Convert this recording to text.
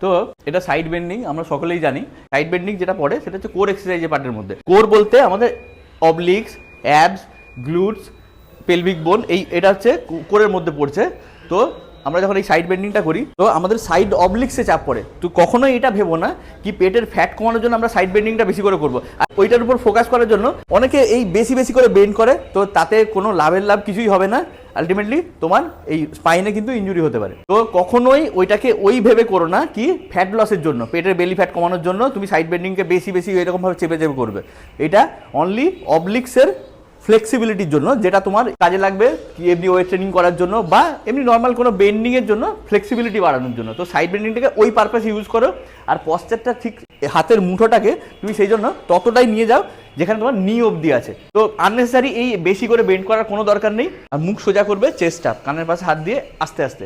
তো এটা side bending, আমরা সকলেই জানি। সাইড বেন্ডিং যেটা পড়ে সেটা হচ্ছে কোর এক্সারসাইজের পার্টের মধ্যে। কোর বলতে আমাদের অবলিক্স, অ্যাবস, গ্লুটস, পেলভিক বোন, এটা হচ্ছে কোরের মধ্যে পড়ছে। তো আমরা যখন এই সাইড বেন্ডিংটা করি তো আমাদের সাইড অবলিক্সে চাপ পড়ে। তো কখনোই এটা ভেবো না কি পেটের ফ্যাট কমানোর জন্য আমরা সাইড বেন্ডিংটা বেশি করে করবো, আর ওইটার উপর ফোকাস করার জন্য অনেকে এই বেশি করে বেন্ড করে। তো তাতে কোনো লাভ কিছুই হবে না, আলটিমেটলি তোমার এই স্পাইনে কিন্তু ইনজুরি হতে পারে। তো কখনোই ওইটাকে ওই ভেবে করো না কি ফ্যাট লসের জন্য, পেটের বেলি ফ্যাট কমানোর জন্য তুমি সাইড বেন্ডিংকে বেশি এরকমভাবে চেপে করবে। এটা অনলি অবলিক্সের ফ্লেক্সিবিলিটির জন্য, যেটা তোমার কাজে লাগবে কি এমনি ওয়েট ট্রেনিং করার জন্য বা এমনি নর্মাল কোনো বেন্ডিংয়ের জন্য, ফ্লেক্সিবিলিটি বাড়ানোর জন্য। তো সাইড বেন্ডিংটাকে ওই পারপাসে ইউজ করো। আর পশ্চারটা ঠিক হাতের মুঠোটাকে তুমি সেই জন্য ততটাই নিয়ে যাও যেখানে তোমার নি অবধি আছে। তো আননেসেসারি এই বেশি করে বেন্ড করার কোনো দরকার নেই। আর মুখ সোজা করবে, চেস্ট আপ, কানের পাশে হাত দিয়ে আস্তে আস্তে।